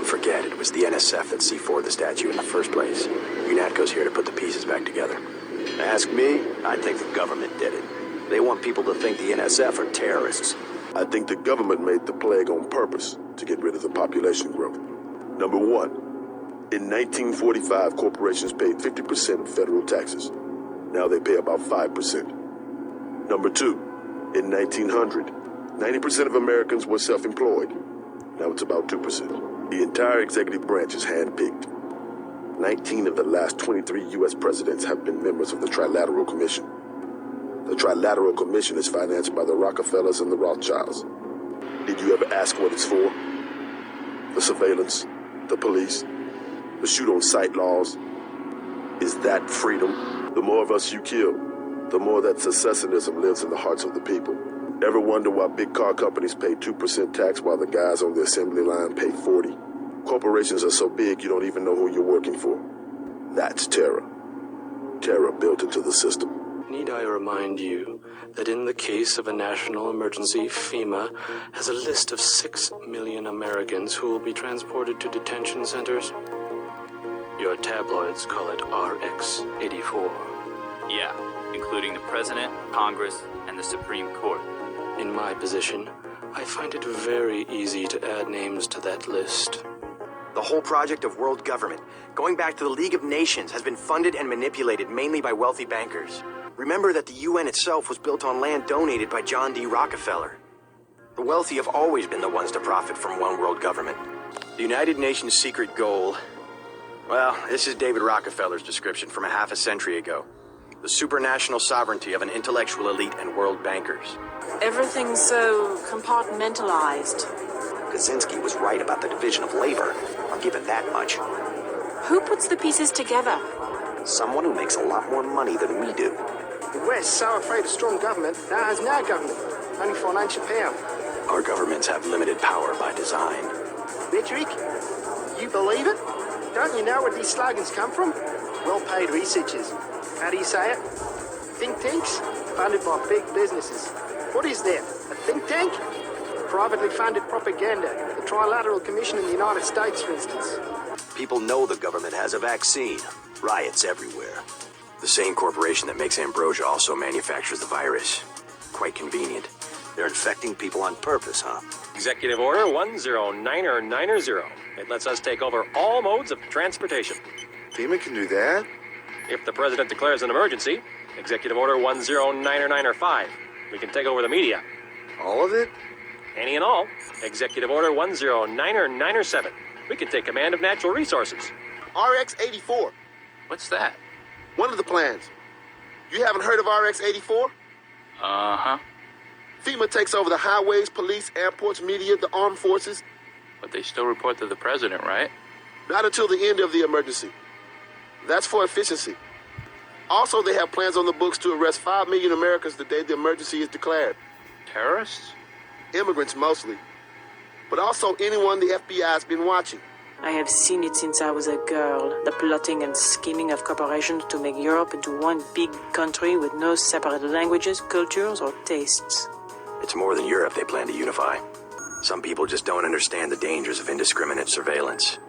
Don't forget, it was the NSF that C4'd the statue in the first place. UNATCO's here to put the pieces back together. Ask me, I think the government did it. They want people to think the NSF are terrorists. I think the government made the plague on purpose to get rid of the population growth. Number one, in 1945, corporations paid 50% of federal taxes. Now they pay about 5%. Number two, in 1900, 90% of Americans were self-employed. Now it's about 2%. The entire executive branch is hand-picked. 19 of the last 23 U.S. presidents have been members of the Trilateral Commission. The Trilateral Commission is financed by the Rockefellers and the Rothschilds. Did you ever ask what it's for? The surveillance, the police, the shoot-on-sight laws. Is that freedom? The more of us you kill, the more that secessionism lives in the hearts of the people. Ever wonder why big car companies pay 2% tax while the guys on the assembly line pay 40%? Corporations are so big you don't even know who you're working for. That's terror. Terror built into the system. Need I remind you that in the case of a national emergency, FEMA has a list of 6 million Americans who will be transported to detention centers? Your tabloids call it RX-84. Yeah, including the President, Congress, and the Supreme Court. In my position, I find it very easy to add names to that list. The whole project of world government, going back to the League of Nations, has been funded and manipulated mainly by wealthy bankers. Remember that the UN itself was built on land donated by John D. Rockefeller. The wealthy have always been the ones to profit from one world government. The United Nations' secret goal... Well, this is David Rockefeller's description from a half a century ago. The supranational sovereignty of an intellectual elite and world bankers. Everything's so compartmentalized. Kaczynski was right about the division of labor. I'll give it that much. Who puts the pieces together? Someone who makes a lot more money than we do. The West, so afraid of strong government, now has no government, only financial power. Our governments have limited power by design. Rhetoric? You believe it? Don't you know where these slogans come from? Well-paid researchers. How do you say it? Think tanks? Funded by big businesses. What is that? A think tank? Privately funded propaganda. The Trilateral Commission in the United States, for instance. People know the government has a vaccine. Riots everywhere. The same corporation that makes ambrosia also manufactures the virus. Quite convenient. They're infecting people on purpose, huh? Executive Order 10990. It lets us take over all modes of transportation. FEMA can do that? If the President declares an emergency, Executive Order 10995. We can take over the media. All of it? Any and all. Executive Order 10997. We can take command of natural resources. RX-84. What's that? One of the plans. You haven't heard of RX-84? Uh-huh. FEMA takes over the highways, police, airports, media, the armed forces. But they still report to the President, right? Not until the end of the emergency. That's for efficiency. Also, they have plans on the books to arrest 5 million Americans the day the emergency is declared. Terrorists? Immigrants mostly. But also anyone the FBI has been watching. I have seen it since I was a girl, the plotting and scheming of corporations to make Europe into one big country with no separate languages, cultures, or tastes. It's more than Europe they plan to unify. Some people just don't understand the dangers of indiscriminate surveillance.